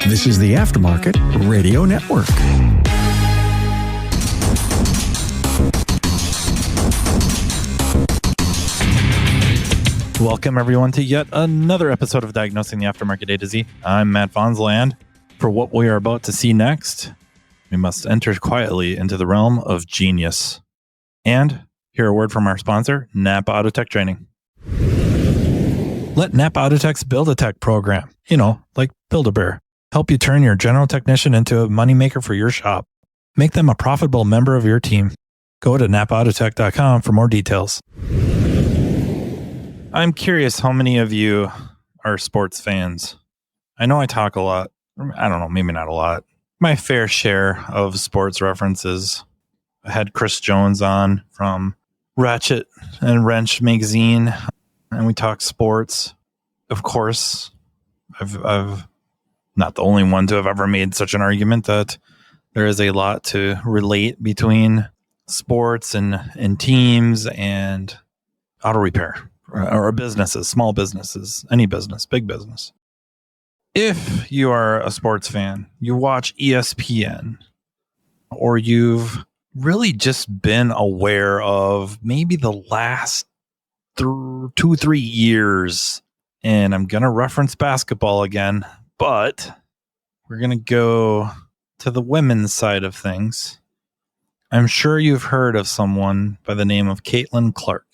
This is the Aftermarket Radio Network. Welcome, everyone, to yet another episode of Diagnosing the Aftermarket A to Z. I'm Matt Fanslow, and for what we are about to see next, we must enter quietly into the realm of genius. And hear a word from our sponsor, Napa Auto Tech Training. Let Napa Auto Tech's Build-A-Tech program, like Build-A-Bear, help you turn your general technician into a moneymaker for your shop. Make them a profitable member of your team. Go to napaautotech.com for more details. I'm curious how many of you are sports fans. I know I talk a lot. I don't know, maybe not a lot. My fair share of sports references. I had Chris Jones on from Ratchet and Wrench magazine, and we talked sports. Of course, I've not the only one to have ever made such an argument that there is a lot to relate between sports and teams and auto repair or businesses, small businesses, any business, big business. If you are a sports fan, you watch ESPN, or you've really just been aware of maybe the last 2-3 years, and I'm going to reference basketball again, but we're going to go to the women's side of things. I'm sure you've heard of someone by the name of Caitlin Clark.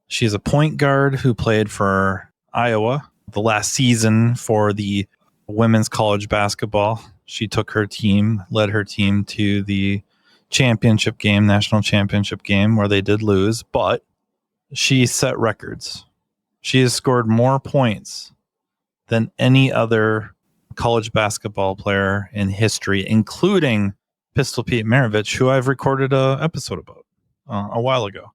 She's a point guard who played for Iowa the last season for the women's college basketball. She took her team, led her team to the championship game, national championship game, where they did lose, but she set records. She has scored more points than any other college basketball player in history, including Pistol Pete Maravich, who I've recorded an episode about a while ago.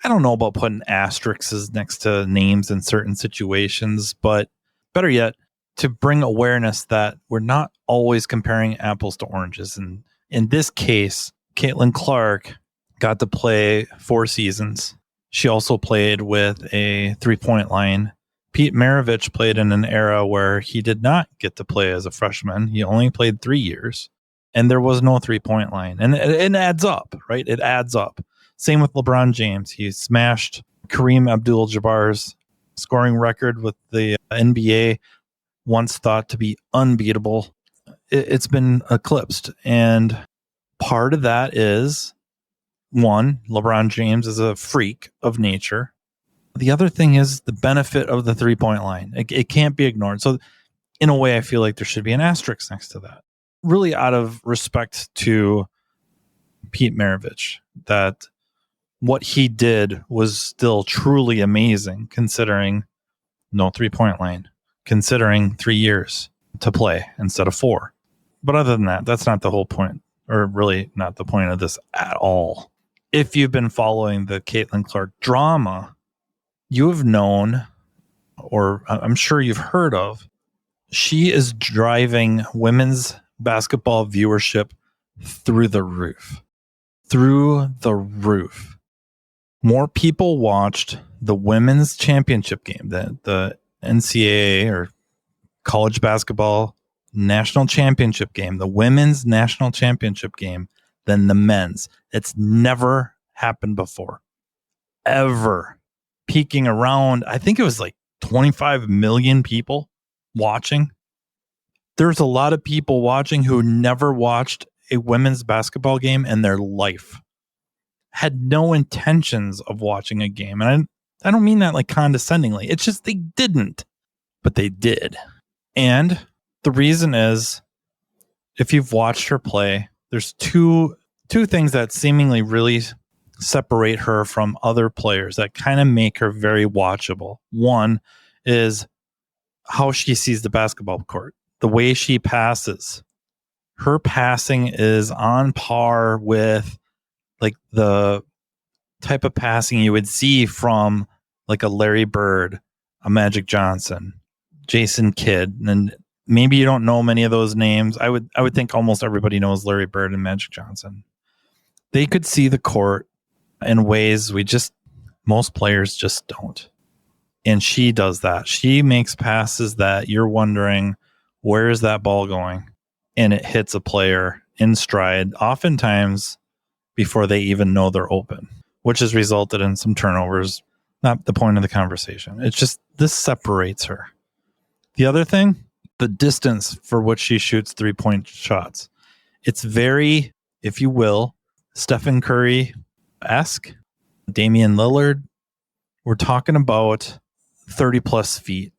I don't know about putting asterisks next to names in certain situations, but better yet, to bring awareness that we're not always comparing apples to oranges. And in this case, Caitlin Clark got to play 4 seasons. She also played with a 3-point line. Pete Maravich played in an era where he did not get to play as a freshman. He only played 3 years, and there was no 3-point line. And it adds up, right? It adds up. Same with LeBron James. He smashed Kareem Abdul-Jabbar's scoring record with the NBA, once thought to be unbeatable. It's been eclipsed. And part of that is, one, LeBron James is a freak of nature. The other thing is the benefit of the 3-point line. It can't be ignored. So in a way, I feel like there should be an asterisk next to that. Really out of respect to Pete Maravich, that what he did was still truly amazing, considering no 3-point line, considering 3 years to play instead of 4. But other than that, that's not the whole point, or really not the point of this at all. If you've been following the Caitlin Clark drama, you have known, or I'm sure you've heard of, she is driving women's basketball viewership through the roof. Through the roof. More people watched the women's championship game, the NCAA or college basketball national championship game, the women's national championship game, than the men's. It's never happened before. Ever. Peaking around, I think it was like 25 million people watching. There's a lot of people watching who never watched a women's basketball game in their life. Had no intentions of watching a game. And I don't mean that like condescendingly. It's just they didn't. But they did. And the reason is, if you've watched her play, there's two things that seemingly really separate her from other players that kind of make her very watchable. One is how she sees the basketball court, the way she passes. Her passing is on par with like the type of passing you would see from like a Larry Bird, a Magic Johnson, Jason Kidd, and maybe you don't know many of those names. I would think almost everybody knows Larry Bird and Magic Johnson. They could see the court in ways most players just don't. And she does that. She makes passes that you're wondering, where is that ball going? And it hits a player in stride, oftentimes before they even know they're open, which has resulted in some turnovers. Not the point of the conversation. It's just this separates her. The other thing, the distance for which she shoots 3-point shots. It's very, if you will, Stephen Curry-esque, Damian Lillard. We're talking about 30 plus feet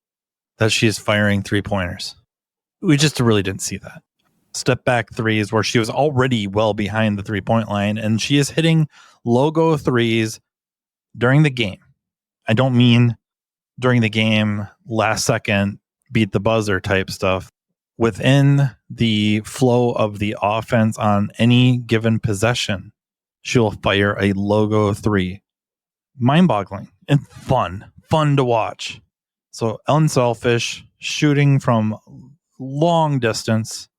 that she is firing 3-pointers. We just really didn't see that. Step back threes where she was already well behind the 3-point line, and she is hitting logo threes during the game. I don't mean during the game, last second, beat the buzzer type stuff. Within the flow of the offense on any given possession, she'll fire a logo three. Mind-boggling and fun to watch. So unselfish, shooting from long distance.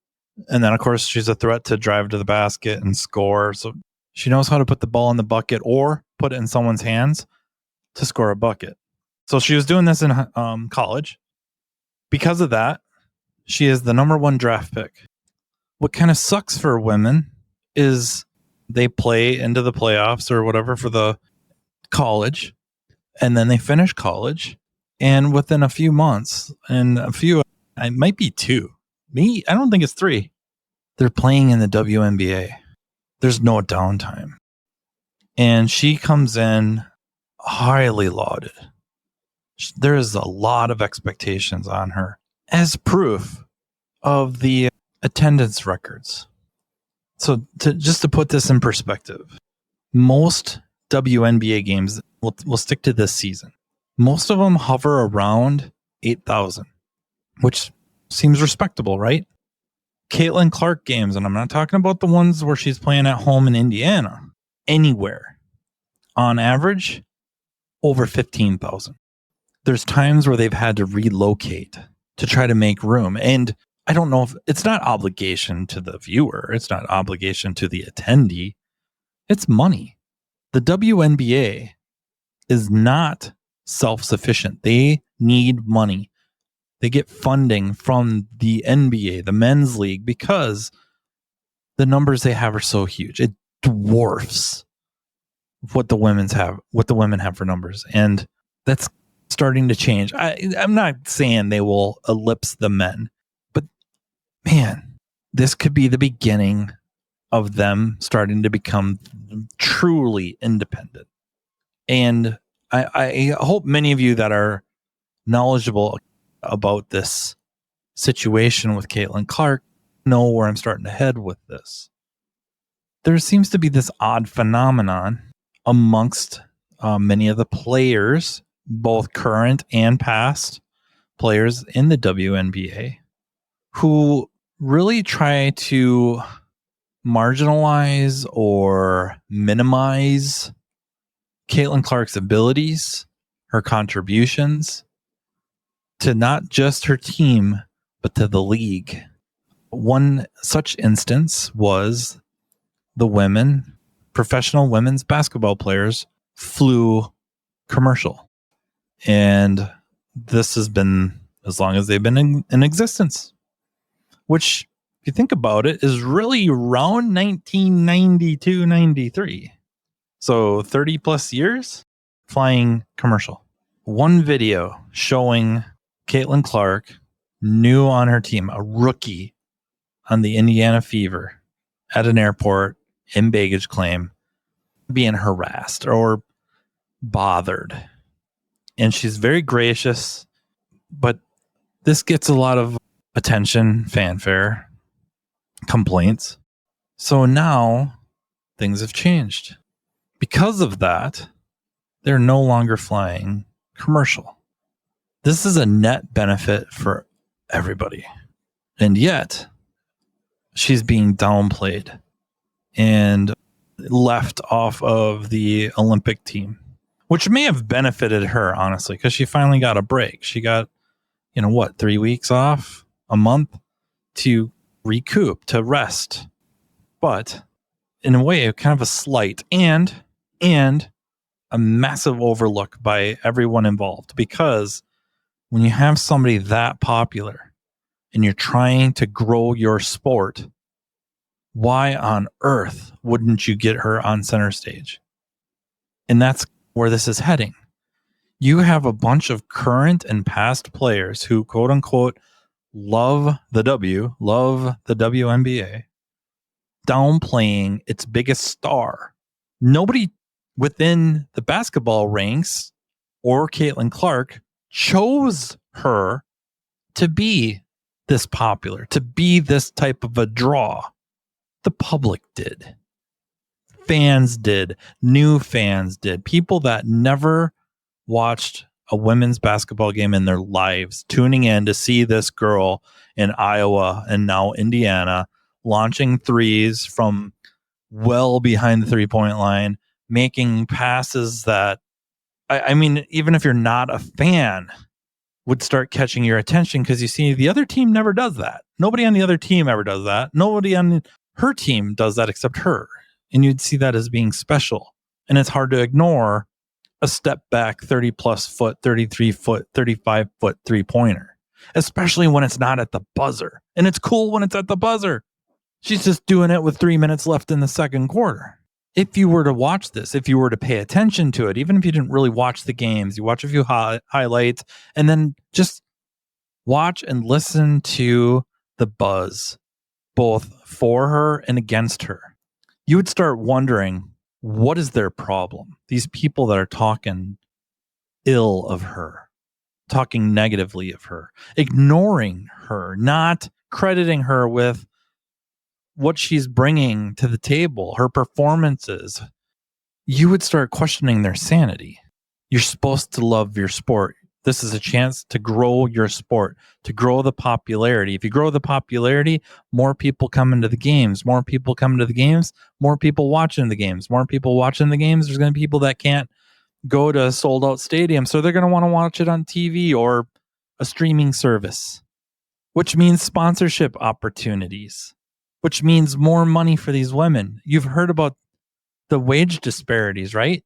And then, of course, she's a threat to drive to the basket and score. So she knows how to put the ball in the bucket or put it in someone's hands to score a bucket. So she was doing this in college. Because of that, she is the number 1 draft pick. What kind of sucks for women is they play into the playoffs or whatever for the college, and then they finish college, and within a few months, and it might be 2, I don't think it's 3, they're playing in the WNBA. There's no downtime. And she comes in highly lauded. There is a lot of expectations on her as proof of the attendance records. So just to put this in perspective, most WNBA games, we'll stick to this season. Most of them hover around 8,000, which seems respectable, right? Caitlin Clark games, and I'm not talking about the ones where she's playing at home in Indiana, anywhere, on average, over 15,000. There's times where they've had to relocate to try to make room. And I don't know if it's not obligation to the viewer. It's not obligation to the attendee. It's money. The WNBA is not self-sufficient. They need money. They get funding from the NBA, the men's league, because the numbers they have are so huge. It dwarfs what the women have for numbers. And that's starting to change. I'm not saying they will eclipse the men, but man, this could be the beginning of them starting to become truly independent. And I hope many of you that are knowledgeable about this situation with Caitlin Clark know where I'm starting to head with this. There seems to be this odd phenomenon amongst many of the players, both current and past players in the WNBA, who really try to marginalize or minimize Caitlin Clark's abilities, her contributions to not just her team, but to the league. One such instance was the professional women's basketball players flew commercial. And this has been as long as they've been in existence, which, if you think about it, is really around 1992, 93. So 30 plus years flying commercial. One video showing Caitlin Clark, new on her team, a rookie on the Indiana Fever at an airport in baggage claim, being harassed or bothered. And she's very gracious, but this gets a lot of attention, fanfare, complaints. So now things have changed. Because of that, they're no longer flying commercial. This is a net benefit for everybody. And yet, she's being downplayed and left off of the Olympic team, which may have benefited her, honestly, because she finally got a break. She got, 3 weeks off, a month to recoup, to rest. But in a way, kind of a slight and a massive overlook by everyone involved, because when you have somebody that popular and you're trying to grow your sport, why on earth wouldn't you get her on center stage? And that's where this is heading. You have a bunch of current and past players who, quote unquote, love the WNBA, downplaying its biggest star. Nobody within the basketball ranks or Caitlin Clark chose her to be this popular, to be this type of a draw. The public did. Fans did. New fans did. People that never watched a women's basketball game in their lives, tuning in to see this girl in Iowa and now Indiana launching threes from well behind the three-point line, making passes that, I mean, even if you're not a fan, would start catching your attention because you see the other team never does that. Nobody on the other team ever does that. Nobody on her team does that except her. And you'd see that as being special. And it's hard to ignore a step back 30 plus foot, 33 foot, 35 foot three-pointer, especially when it's not at the buzzer. And it's cool when it's at the buzzer. She's just doing it with 3 minutes left in the second quarter. If you were to watch this, if you were to pay attention to it, even if you didn't really watch the games, you watch a few highlights and then just watch and listen to the buzz, both for her and against her, you would start wondering, what is their problem? These people that are talking ill of her, talking negatively of her, ignoring her, not crediting her with what she's bringing to the table, her performances, you would start questioning their sanity. You're supposed to love your sport. This is a chance to grow your sport, to grow the popularity. If you grow the popularity, more people come into the games. More people come into the games, more people watching the games. More people watching the games, there's going to be people that can't go to sold out stadiums, so they're going to want to watch it on TV or a streaming service, which means sponsorship opportunities, which means more money for these women. You've heard about the wage disparities, right?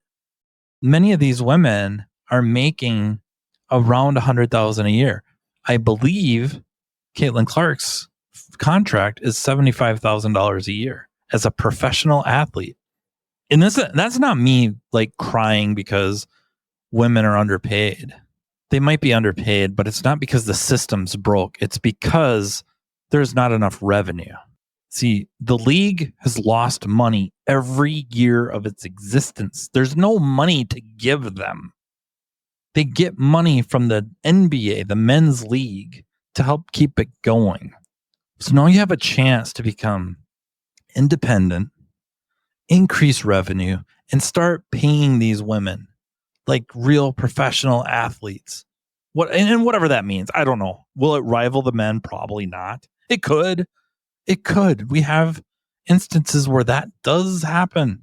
Many of these women are making around $100,000 a year. I believe Caitlin Clark's contract is $75,000 a year as a professional athlete. And that's not me like crying because women are underpaid. They might be underpaid, but it's not because the system's broke. It's because there's not enough revenue. See, the league has lost money every year of its existence. There's no money to give them. They get money from the NBA, the men's league, to help keep it going. So now you have a chance to become independent, increase revenue, and start paying these women like real professional athletes. And whatever that means, I don't know. Will it rival the men? Probably not. It could. It could. We have instances where that does happen,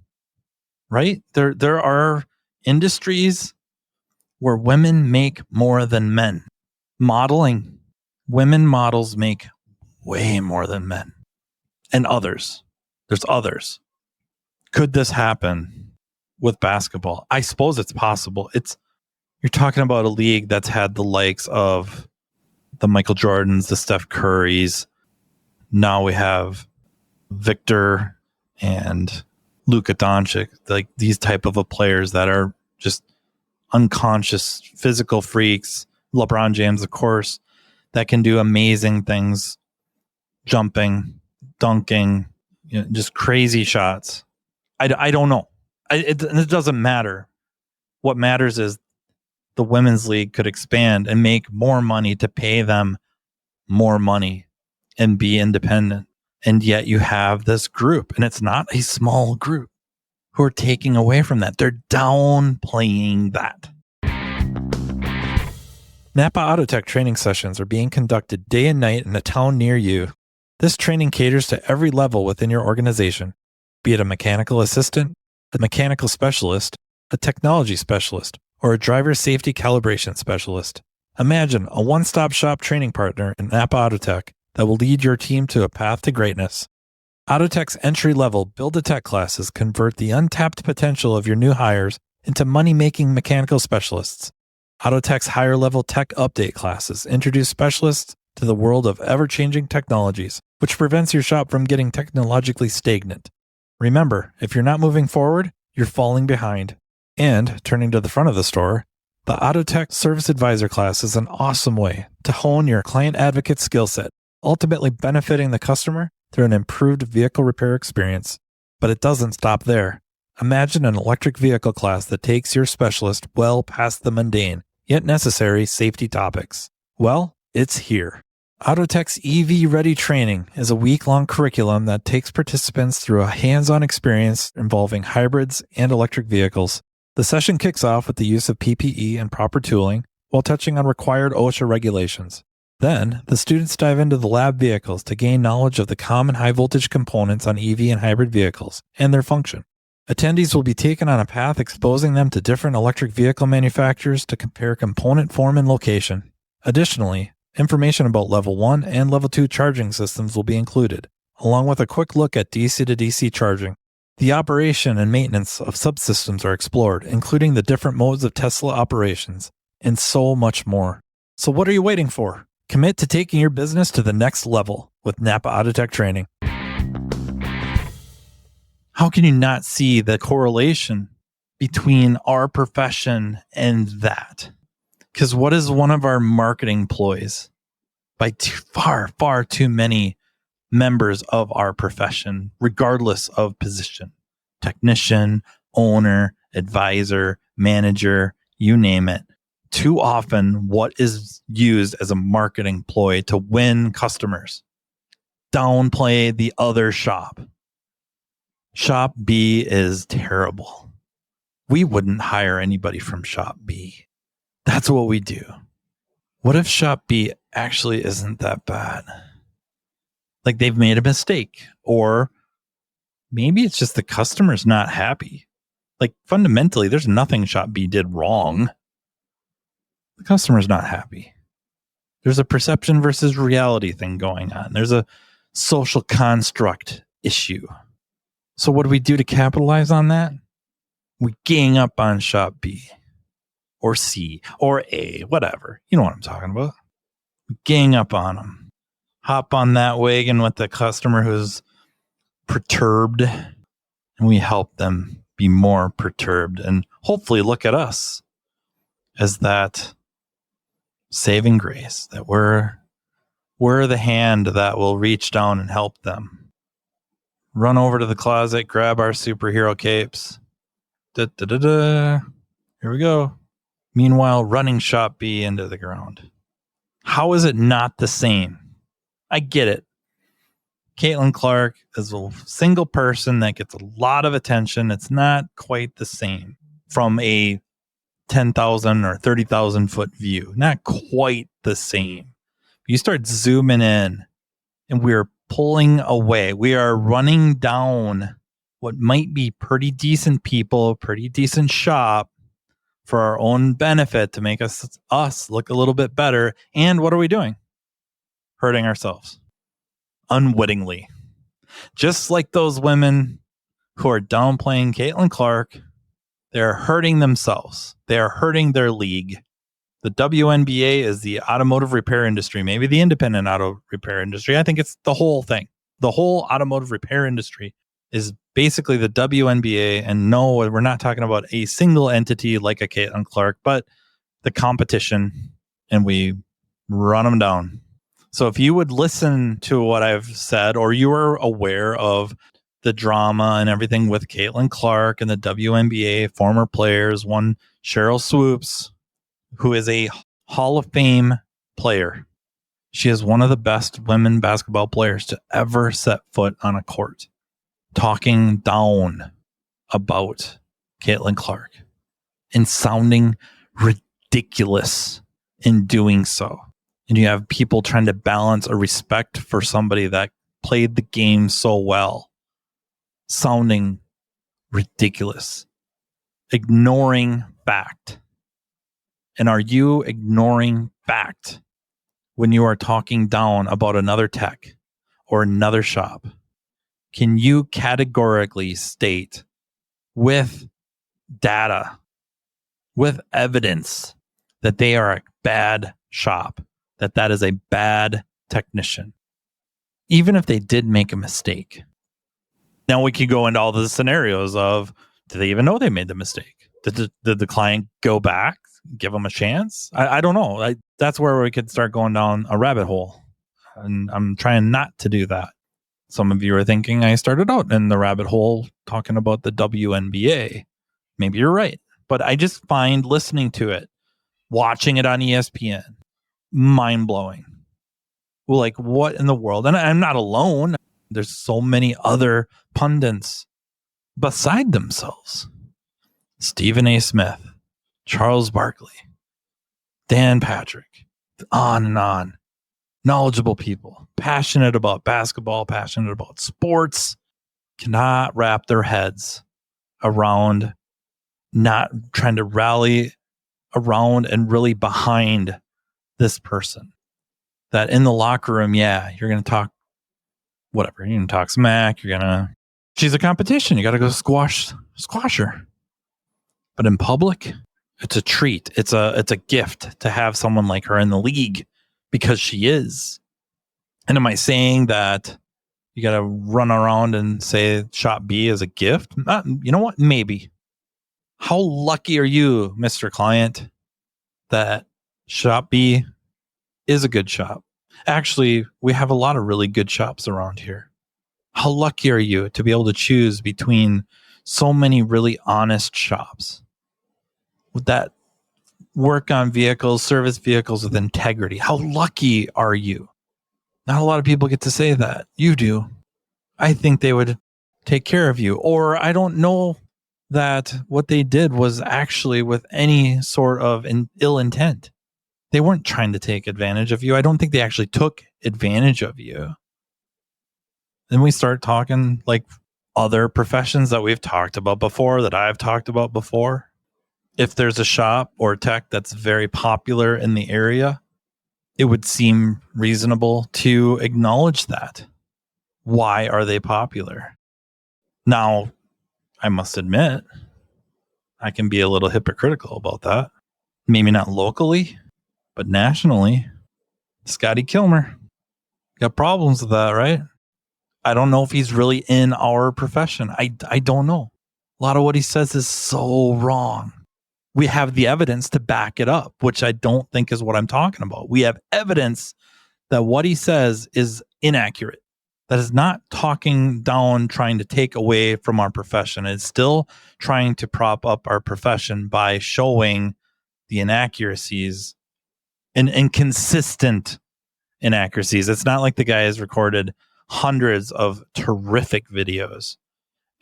right? There are industries where women make more than men. Modeling, women models make way more than men. And others. There's others. Could this happen with basketball? I suppose it's possible. You're talking about a league that's had the likes of the Michael Jordans, the Steph Currys. Now we have Victor and Luka Doncic, like these type of players that are just unconscious physical freaks. LeBron James, of course, that can do amazing things, jumping, dunking, just crazy shots. I don't know. It doesn't matter. What matters is the women's league could expand and make more money to pay them more money and be independent. And yet you have this group, and it's not a small group, who are taking away from that. They're downplaying that. Napa Autotech training sessions are being conducted day and night in a town near you. This training caters to every level within your organization, be it a mechanical assistant, a mechanical specialist, a technology specialist, or a driver safety calibration specialist. Imagine a one-stop shop training partner in Napa Autotech that will lead your team to a path to greatness. Autotech's entry-level Build-A-Tech classes convert the untapped potential of your new hires into money-making mechanical specialists. Autotech's higher-level Tech Update classes introduce specialists to the world of ever-changing technologies, which prevents your shop from getting technologically stagnant. Remember, if you're not moving forward, you're falling behind. And, turning to the front of the store, the AutoTech Service Advisor class is an awesome way to hone your client advocate skill set, ultimately benefiting the customer through an improved vehicle repair experience. But it doesn't stop there. Imagine an electric vehicle class that takes your specialist well past the mundane, yet necessary safety topics. Well, it's here. AutoTech's EV Ready training is a week-long curriculum that takes participants through a hands-on experience involving hybrids and electric vehicles. The session kicks off with the use of PPE and proper tooling while touching on required OSHA regulations. Then, the students dive into the lab vehicles to gain knowledge of the common high-voltage components on EV and hybrid vehicles and their function. Attendees will be taken on a path exposing them to different electric vehicle manufacturers to compare component form and location. Additionally, information about Level 1 and Level 2 charging systems will be included, along with a quick look at DC to DC charging. The operation and maintenance of subsystems are explored, including the different modes of Tesla operations, and so much more. So what are you waiting for? Commit to taking your business to the next level with Napa AutoTech training. How can you not see the correlation between our profession and that? Because what is one of our marketing ploys by far too many members of our profession, regardless of position? Technician, owner, advisor, manager, you name it. Too often, what is used as a marketing ploy to win customers? Downplay the other shop. Shop B is terrible. We wouldn't hire anybody from Shop B. That's what we do. What if Shop B actually isn't that bad? Like they've made a mistake, or maybe it's just the customer's not happy. Like fundamentally, there's nothing Shop B did wrong. The customer's not happy. There's a perception versus reality thing going on. There's a social construct issue. So what do we do to capitalize on that? We gang up on Shop B or C or A, whatever. You know what I'm talking about. We gang up on them. Hop on that wagon with the customer who's perturbed, and we help them be more perturbed and hopefully look at us as that saving grace, that we're the hand that will reach down and help them. Run over to the closet, grab our superhero capes. Here we go. Meanwhile, running Shop B into the ground. How is it not the same? I get it. Caitlin Clark is a single person that gets a lot of attention. It's not quite the same from a 10,000 or 30,000 foot view. Not quite the same. You start zooming in and we're pulling away. We are running down what might be pretty decent people, pretty decent shop for our own benefit to make us look a little bit better. And what are we doing? Hurting ourselves unwittingly. Just like those women who are downplaying Caitlin Clark, they're hurting themselves. They are hurting their league. The WNBA is the automotive repair industry, maybe the independent auto repair industry. I think it's the whole thing. The whole automotive repair industry is basically the WNBA. And no, we're not talking about a single entity like a Caitlin Clark, but the competition, and we run them down. So if you would listen to what I've said, or you are aware of the drama and everything with Caitlin Clark and the WNBA, former players, one Cheryl Swoops, who is a Hall of Fame player. She is one of the best women basketball players to ever set foot on a court, talking down about Caitlin Clark and sounding ridiculous in doing so. And you have people trying to balance a respect for somebody that played the game so well, sounding ridiculous, ignoring fact. And are you ignoring fact when you are talking down about another tech or another shop? Can you categorically state with data, with evidence, that they are a bad shop, that is a bad technician, even if they did make a mistake. Now we could go into all the scenarios of, do they even know they made the mistake? Did the client go back, give them a chance? I don't know. That's where we could start going down a rabbit hole. And I'm trying not to do that. Some of you are thinking I started out in the rabbit hole talking about the WNBA. Maybe you're right. But I just find listening to it, watching it on ESPN, mind-blowing. Well, like, what in the world? And I'm not alone. There's so many other pundits beside themselves. Stephen A. Smith, Charles Barkley, Dan Patrick, on and on. Knowledgeable people, passionate about basketball, passionate about sports, cannot wrap their heads around not trying to rally around and really behind this person. That in the locker room, yeah, you're going to talk whatever. You're going to talk smack. She's a competition. You got to go squash her. But in public, it's a treat. It's a gift to have someone like her in the league. Because she is. And am I saying that you got to run around and say shot B is a gift? You know what? Maybe. How lucky are you, Mr. Client, that shop B is a good shop? Actually, we have a lot of really good shops around here. How lucky are you to be able to choose between so many really honest shops that work on vehicles, service vehicles with integrity? How lucky are you? Not a lot of people get to say that. You do. I think they would take care of you. Or I don't know that what they did was actually with any sort of ill intent. They weren't trying to take advantage of you. I don't think they actually took advantage of you. Then we start talking like other professions that we've talked about before, that I've talked about before. If there's a shop or tech that's very popular in the area, it would seem reasonable to acknowledge that. Why are they popular? Now, I must admit, I can be a little hypocritical about that. Maybe not locally, but nationally. Scotty Kilmer. Got problems with that, right? I don't know if he's really in our profession. I don't know. A lot of what he says is so wrong. We have the evidence to back it up, which I don't think is what I'm talking about. We have evidence that what he says is inaccurate. That is not talking down, trying to take away from our profession. It's still trying to prop up our profession by showing the inaccuracies and inconsistent inaccuracies. It's not like the guy has recorded hundreds of terrific videos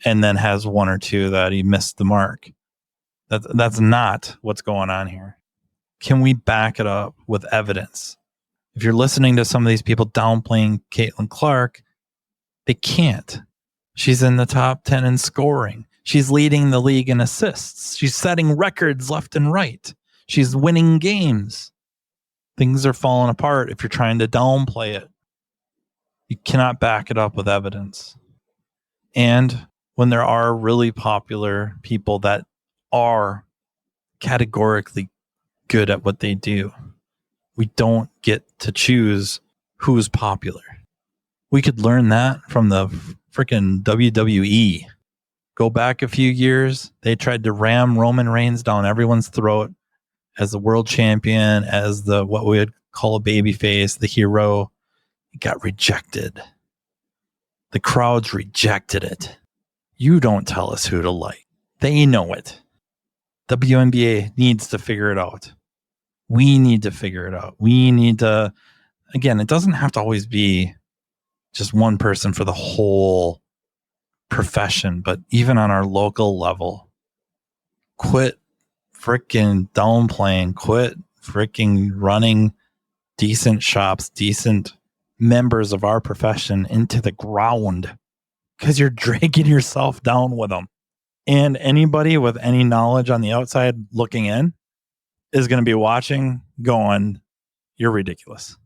and then has one or two that he missed the mark. That's not what's going on here. Can we back it up with evidence? If you're listening to some of these people downplaying Caitlin Clark, they can't. She's in the top 10 in scoring. She's leading the league in assists. She's setting records left and right. She's winning games. Things are falling apart if you're trying to downplay it. You cannot back it up with evidence. And when there are really popular people that are categorically good at what they do, we don't get to choose who's popular. We could learn that from the freaking WWE. Go back a few years, they tried to ram Roman Reigns down everyone's throat as the world champion, as the what we would call a babyface, the hero. It got rejected. The crowds rejected it. You don't tell us who to like. They know it. WNBA needs to figure it out. We need to figure it out. We need to, again, it doesn't have to always be just one person for the whole profession, but even on our local level, quit freaking downplaying, quit freaking running decent shops, decent members of our profession into the ground, because you're dragging yourself down with them. And anybody with any knowledge on the outside looking in is going to be watching going, you're ridiculous.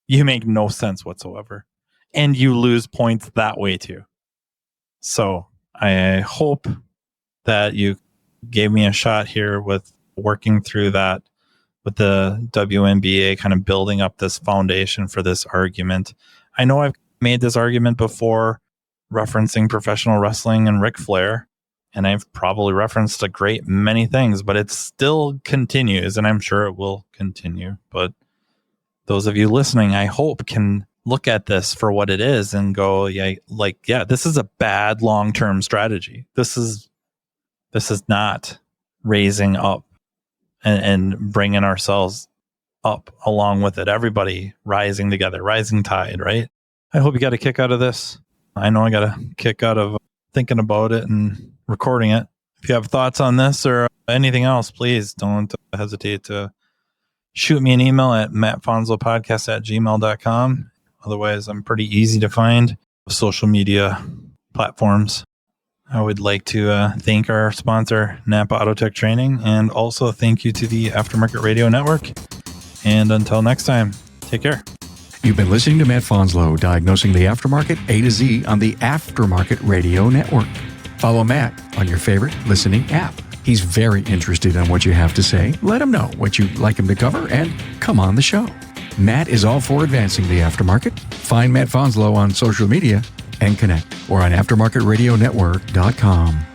You make no sense whatsoever. And you lose points that way too. So I hope that you gave me a shot here with working through that with the WNBA kind of building up this foundation for this argument. I know I've made this argument before referencing professional wrestling and Ric Flair, and I've probably referenced a great many things, but it still continues, and I'm sure it will continue. But those of you listening, I hope, can look at this for what it is and go, yeah, this is a bad long-term strategy. This is not raising up and bringing ourselves up along with it. Everybody rising together, rising tide, right? I hope you got a kick out of this. I know I got a kick out of thinking about it and recording it. If you have thoughts on this or anything else, please don't hesitate to shoot me an email at mattfonslowpodcast@gmail.com. Otherwise, I'm pretty easy to find. Social media platforms. I would like to thank our sponsor, Napa Auto Tech Training, and also thank you to the Aftermarket Radio Network. And until next time, take care. You've been listening to Matt Fanslow, diagnosing the aftermarket A to Z on the Aftermarket Radio Network. Follow Matt on your favorite listening app. He's very interested in what you have to say. Let him know what you'd like him to cover and come on the show. Matt is all for advancing the aftermarket. Find Matt Fanslow on social media and connect or on aftermarketradionetwork.com.